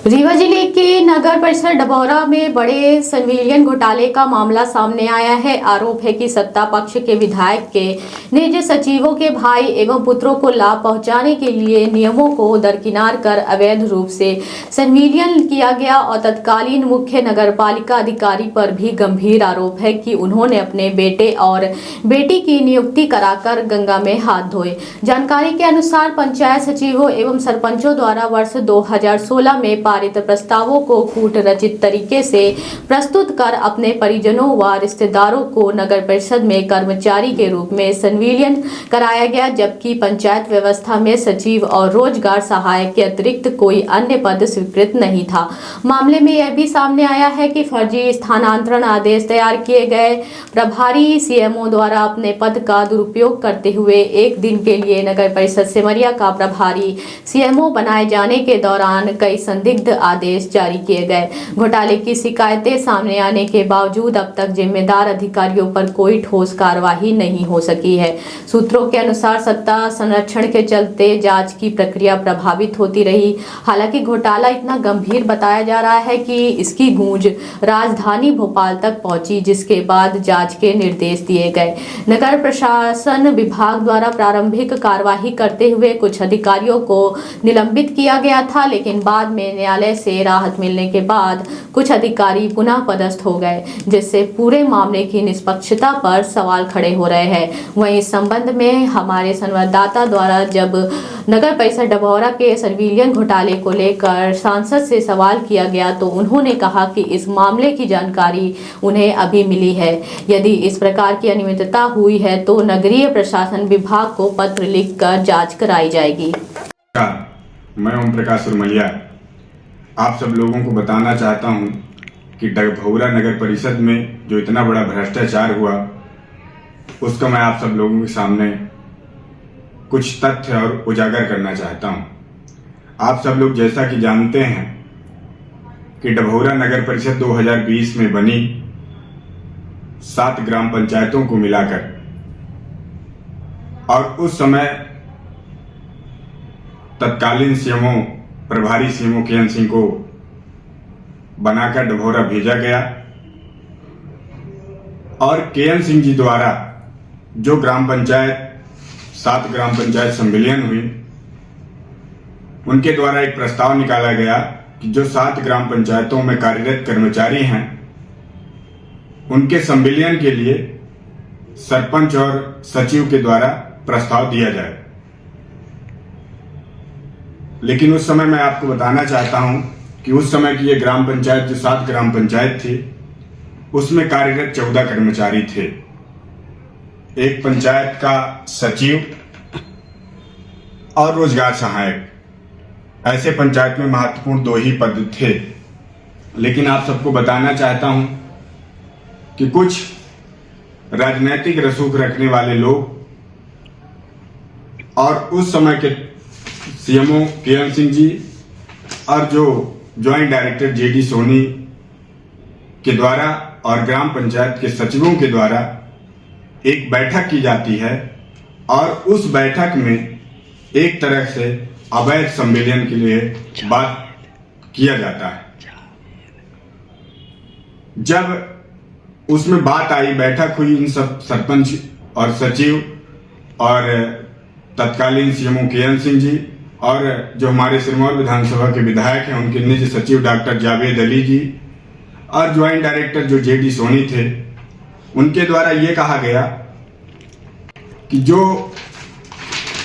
रीवा जिले के नगर परिषद डभौरा में बड़े संविलियन घोटाले का मामला सामने आया है। आरोप है कि सत्ता पक्ष के विधायक के निजी सचिवों के भाई एवं पुत्रों को लाभ पहुंचाने के लिए नियमों को दरकिनार कर अवैध रूप से संविलियन किया गया और तत्कालीन मुख्य नगरपालिका अधिकारी पर भी गंभीर आरोप है कि उन्होंने अपने बेटे और बेटी की नियुक्ति कराकर गंगा में हाथ धोए। जानकारी के अनुसार पंचायत सचिवों एवं सरपंचों द्वारा वर्ष 2016 में पारित प्रस्तावों को कूट रचित तरीके से प्रस्तुत कर अपने परिजनों व रिश्तेदारों को नगर परिषद में कर्मचारी के रूप में संविलियन कराया गया, जबकि पंचायत व्यवस्था में सचिव और रोजगार सहायक के अतिरिक्त कोई अन्य पद स्वीकृत नहीं था। मामले में यह भी सामने आया है कि फर्जी स्थानांतरण आदेश तैयार किए गए। प्रभारी सीएमओ द्वारा अपने पद का दुरुपयोग करते हुए एक दिन के लिए नगर परिषद सिमरिया का प्रभारी सीएमओ बनाए जाने के दौरान कई संदिग्ध आदेश जारी किए गए। घोटाले की शिकायतें सामने आने के बावजूद अब तक जिम्मेदार अधिकारियों पर कोई ठोस कार्रवाई नहीं हो सकी है। सूत्रों के अनुसार सत्ता संरक्षण के चलते जांच की प्रक्रिया प्रभावित होती रही। हालांकि घोटाला इतना गंभीर बताया जा रहा है कि इसकी गूंज राजधानी भोपाल तक पहुंची, जिसके बाद जांच के निर्देश दिए गए। नगर प्रशासन विभाग द्वारा प्रारंभिक कार्यवाही करते हुए कुछ अधिकारियों को निलंबित किया गया था, लेकिन बाद में न्यायालय से राहत मिलने के बाद कुछ अधिकारी पुनः पदस्थ हो गए, जिससे पूरे मामले की निष्पक्षता पर सवाल खड़े हो रहे हैं। वहीं इस संबंध में हमारे संवाददाता द्वारा जब नगर परिषद डभौरा के संविलियन घोटाले को लेकर सांसद से सवाल किया गया तो उन्होंने कहा कि इस मामले की जानकारी उन्हें अभी मिली है। यदि इस प्रकार की अनियमितता हुई है तो नगरीय प्रशासन विभाग को पत्र लिखकर जांच कराई जाएगी। मैं ओम प्रकाश सुरमलिया आप सब लोगों को बताना चाहता हूं कि डभौरा नगर परिषद में जो इतना बड़ा भ्रष्टाचार हुआ उसका मैं आप सब लोगों के सामने कुछ तथ्य और उजागर करना चाहता हूं। आप सब लोग जैसा कि जानते हैं कि डभौरा नगर परिषद 2020 में बनी 7 ग्राम पंचायतों को मिलाकर, और उस समय तत्कालीन सीएमओ प्रभारी सीएमओ केएन सिंह को बनाकर डभौरा भेजा गया और केएन सिंह जी द्वारा जो ग्राम पंचायत 7 ग्राम पंचायत संविलियन हुई, उनके द्वारा एक प्रस्ताव निकाला गया कि जो 7 ग्राम पंचायतों में कार्यरत कर्मचारी हैं उनके संविलियन के लिए सरपंच और सचिव के द्वारा प्रस्ताव दिया जाए। लेकिन उस समय मैं आपको बताना चाहता हूं कि उस समय की ये ग्राम पंचायत जो 7 ग्राम पंचायत थी उसमें कार्यरत 14 कर्मचारी थे। एक पंचायत का सचिव और रोजगार सहायक, ऐसे पंचायत में महत्वपूर्ण 2 ही पद थे। लेकिन आप सबको बताना चाहता हूं कि कुछ राजनीतिक रसूख रखने वाले लोग और उस समय के सीएमओ केएन सिंह जी और जो ज्वाइंट डायरेक्टर जेडी सोनी के द्वारा और ग्राम पंचायत के सचिवों के द्वारा एक बैठक की जाती है और उस बैठक में एक तरह से अवैध संविलियन के लिए बात किया जाता है। जब उसमें बात आई, बैठक हुई, इन सब सरपंच और सचिव और तत्कालीन सीएमओ केएन सिंह जी और जो हमारे सिरमौर विधानसभा के विधायक हैं उनके निजी सचिव डॉक्टर जावेद अली जी और ज्वाइंट डायरेक्टर जो जेडी सोनी थे, उनके द्वारा ये कहा गया कि जो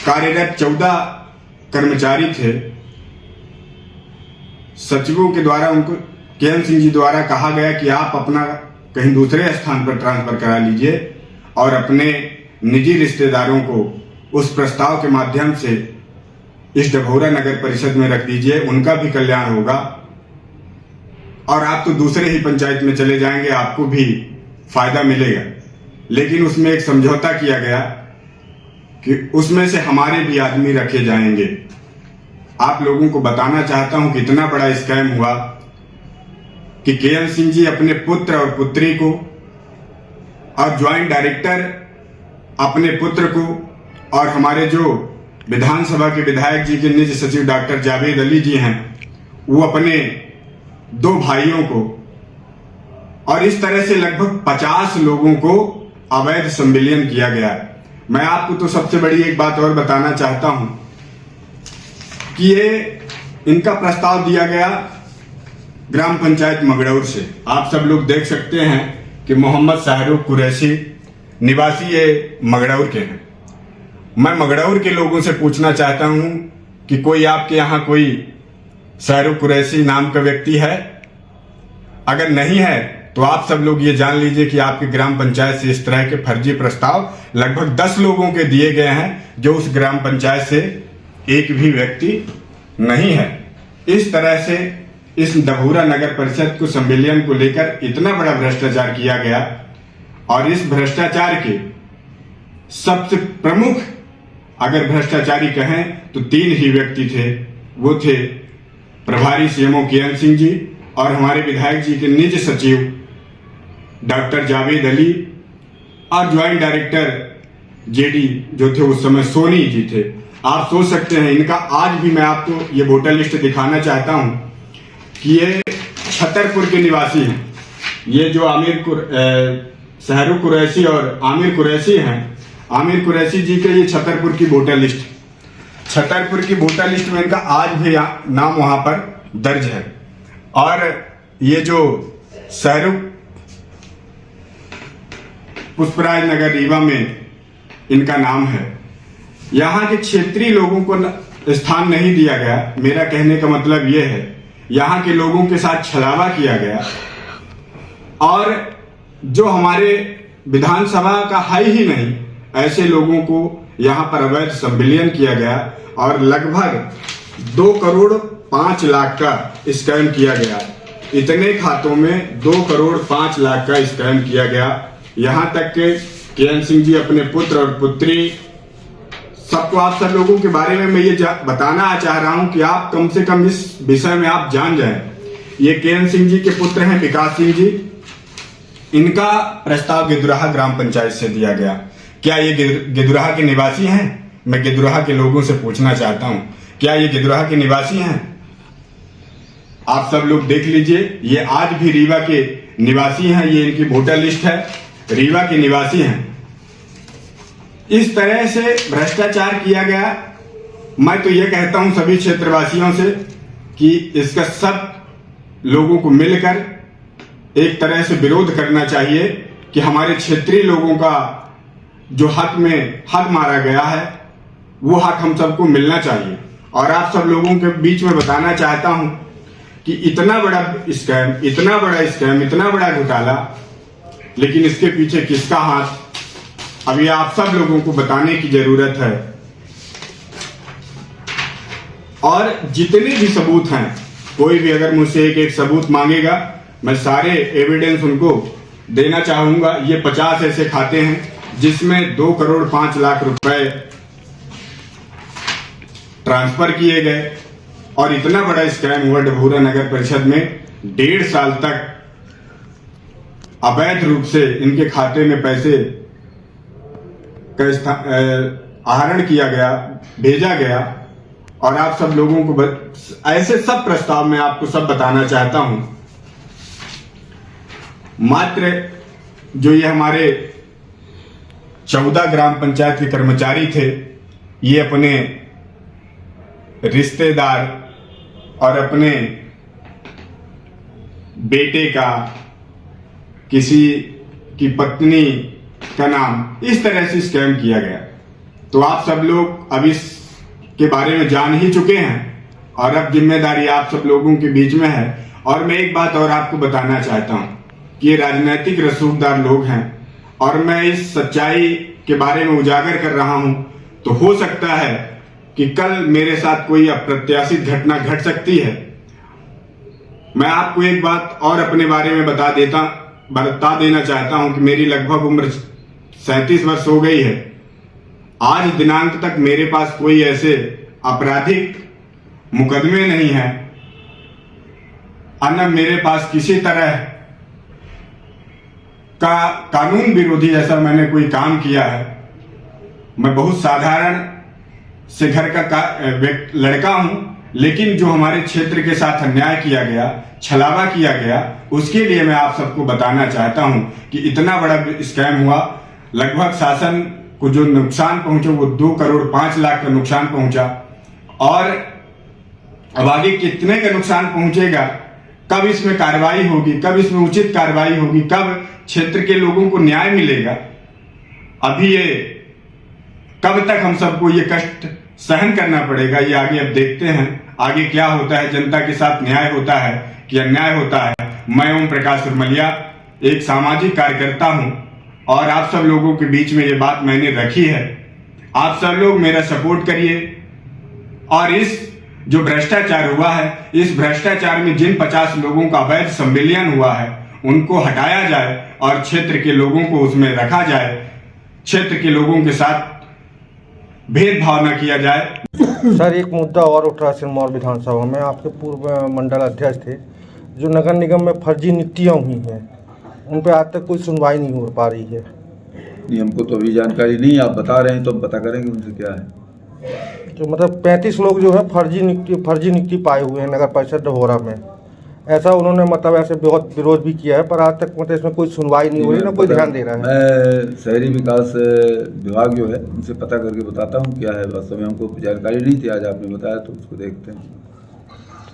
कार्यरत 14 कर्मचारी थे, सचिवों के द्वारा उनको केएन सिंह जी द्वारा कहा गया कि आप अपना कहीं दूसरे स्थान पर ट्रांसफर करा लीजिए और अपने निजी रिश्तेदारों को उस प्रस्ताव के माध्यम से इस डभौरा नगर परिषद में रख दीजिए, उनका भी कल्याण होगा और आप तो दूसरे ही पंचायत में चले जाएंगे, आपको भी फायदा मिलेगा। लेकिन उसमें एक समझौता किया गया कि उसमें से हमारे भी आदमी रखे जाएंगे। आप लोगों को बताना चाहता हूं कि इतना बड़ा स्कैम हुआ कि केएन सिंह जी अपने पुत्र और पुत्री को और ज्वाइंट डायरेक्टर अपने पुत्र को और हमारे जो विधानसभा के विधायक जी के निजी सचिव डॉक्टर जावेद अली जी हैं वो अपने 2 भाइयों को और इस तरह से लगभग 50 लोगों को अवैध संविलियन किया गया। मैं आपको तो सबसे बड़ी एक बात और बताना चाहता हूं कि ये इनका प्रस्ताव दिया गया ग्राम पंचायत मगड़ौर से। आप सब लोग देख सकते हैं कि मोहम्मद शाहरुख कुरैशी निवासी ये मगड़ौर के हैं। मैं मगड़ौर के लोगों से पूछना चाहता हूं कि कोई आपके यहाँ कोई शाहरुख कुरैशी नाम का व्यक्ति है? अगर नहीं है तो आप सब लोग ये जान लीजिए कि आपके ग्राम पंचायत से इस तरह के फर्जी प्रस्ताव लगभग 10 लोगों के दिए गए हैं, जो उस ग्राम पंचायत से एक भी व्यक्ति नहीं है। इस तरह से इस डभौरा नगर परिषद को संविलियन को लेकर इतना बड़ा भ्रष्टाचार किया गया और इस भ्रष्टाचार के सबसे प्रमुख अगर भ्रष्टाचारी कहें तो 3 ही व्यक्ति थे। वो थे प्रभारी सीएमओ केएन सिंह जी और हमारे विधायक जी के निज सचिव डॉक्टर जावेद अली और ज्वाइंट डायरेक्टर जेडी जो थे उस समय सोनी जी थे। आप सोच सकते हैं इनका आज भी मैं आपको ये वोटर लिस्ट दिखाना चाहता हूं कि ये छतरपुर के निवासी हैं। ये जो शाहरुख कुरैशी और आमिर कुरैशी हैं, आमिर कुरैशी जी के ये छतरपुर की वोटर लिस्ट, छतरपुर की वोटर लिस्ट में इनका आज भी नाम वहां पर दर्ज है। और ये जो शाहरुख पुष्पराज नगर रीवा में इनका नाम है। यहाँ के क्षेत्रीय लोगों को स्थान नहीं दिया गया। मेरा कहने का मतलब यह है यहाँ के लोगों के साथ छलावा किया गया और जो हमारे विधानसभा का है ही नहीं ऐसे लोगों को यहाँ पर अवैध संविलियन किया गया और लगभग 2 करोड़ 5 लाख का स्कैम किया गया। इतने खातों में 2 करोड़ 5 लाख का स्कैम किया गया। यहाँ तक के केएन सिंह जी अपने पुत्र और पुत्री सबको, आप सब लोगों के बारे में मैं ये बताना चाह रहा हूं कि आप कम से कम इस विषय में आप जान जाएं। ये केएन सिंह जी के पुत्र हैं विकास सिंह जी। इनका प्रस्ताव गिद्धौरा ग्राम पंचायत से दिया गया। क्या ये गिद्धौरा के निवासी हैं? मैं गिद्धौरा के लोगों से पूछना चाहता हूं, क्या ये गिद्धौरा के निवासी हैं? आप सब लोग देख लीजिए, ये आज भी रीवा के निवासी हैं। ये इनकी वोटर लिस्ट है, रीवा के निवासी हैं। इस तरह से भ्रष्टाचार किया गया। मैं तो ये कहता हूं सभी क्षेत्रवासियों से कि इसका सब लोगों को मिलकर एक तरह से विरोध करना चाहिए कि हमारे क्षेत्रीय लोगों का जो हक मारा गया है वो हक हम सबको मिलना चाहिए। और आप सब लोगों के बीच में बताना चाहता हूं कि इतना बड़ा स्कैम, इतना बड़ा घोटाला, लेकिन इसके पीछे किसका हाथ, अभी आप सब लोगों को बताने की जरूरत है। और जितने भी सबूत हैं, कोई भी अगर मुझसे एक सबूत मांगेगा मैं सारे एविडेंस उनको देना चाहूंगा। ये 50 ऐसे खाते हैं जिसमें 2 करोड़ 5 लाख रुपए ट्रांसफर किए गए और इतना बड़ा स्कैम हुआ डभौरा नगर परिषद में। 1.5 साल तक अवैध रूप से इनके खाते में पैसे का आहरण किया गया, भेजा गया। और आप सब लोगों को ऐसे सब प्रस्ताव मैं आपको सब बताना चाहता हूं। मात्र जो ये हमारे 14 ग्राम पंचायत के कर्मचारी थे, ये अपने रिश्तेदार और अपने बेटे का, किसी की पत्नी का नाम इस तरह से स्कैम किया गया। तो आप सब लोग अब इसके बारे में जान ही चुके हैं और अब जिम्मेदारी आप सब लोगों के बीच में है। और मैं एक बात और आपको बताना चाहता हूं कि ये राजनीतिक रसूखदार लोग हैं और मैं इस सच्चाई के बारे में उजागर कर रहा हूं। तो हो सकता है कि कल मेरे साथ कोई अप्रत्याशित घटना घट सकती है। मैं आपको एक बात और अपने बारे में बता देना चाहता हूं कि मेरी लगभग उम्र 37 वर्ष हो गई है। आज दिनांक तक मेरे पास कोई ऐसे आपराधिक मुकदमे नहीं है और न मेरे पास किसी तरह का कानून विरोधी ऐसा मैंने कोई काम किया है। मैं बहुत साधारण से घर का लड़का हूं, लेकिन जो हमारे क्षेत्र के साथ अन्याय किया गया, छलावा किया गया, उसके लिए मैं आप सबको बताना चाहता हूं कि इतना बड़ा स्कैम हुआ। लगभग शासन को जो नुकसान पहुंचा वो 2 करोड़ 5 लाख का नुकसान पहुंचा, और अब आगे कितने का नुकसान पहुंचेगा, कब इसमें कार्रवाई होगी, कब इसमें उचित कार्रवाई होगी, कब क्षेत्र के लोगों को न्याय मिलेगा, अभी ये कब तक हम सबको ये कष्ट सहन करना पड़ेगा, ये आगे अब देखते हैं। आगे क्या होता है, जनता के साथ न्याय होता है कि अन्याय होता है। मैं ओम प्रकाश सुरमलिया एक सामाजिक कार्यकर्ता हूं और आप सब लोगों के बीच में ये बात मैंने रखी है। आप सब लोग मेरा सपोर्ट करिए और इस जो भ्रष्टाचार हुआ है, इस भ्रष्टाचार में जिन 50 लोगों का अवैध संविलियन हुआ है उनको हटाया जाए और क्षेत्र के लोगों को उसमें रखा जाए, क्षेत्र के लोगों के साथ भेदभाव न किया जाए। सर, एक मुद्दा और उठ रहा है सिरमौर विधानसभा में। आपके पूर्व मंडल अध्यक्ष थे, जो नगर निगम में फर्जी नियुक्तियाँ हुई हैं, उन पर आज तक कोई सुनवाई नहीं हो पा रही है। नहीं, हमको तो अभी जानकारी नहीं, आप बता रहे हैं तो हम पता करेंगे उनसे क्या है। तो मतलब 35 लोग जो है फर्जी नियुक्ति पाए हुए हैं नगर परिषद डभौरा में। ऐसा उन्होंने मतलब ऐसे बहुत विरोध भी किया है, पर आज तक मतलब इसमें कोई सुनवाई नहीं हो रही, ना कोई ध्यान दे रहा है। मैं शहरी विकास विभाग जो है उनसे पता करके बताता हूँ क्या है वास्तव में। हमको जानकारी नहीं थी, आज आपने बताया तो उसको देखते हैं।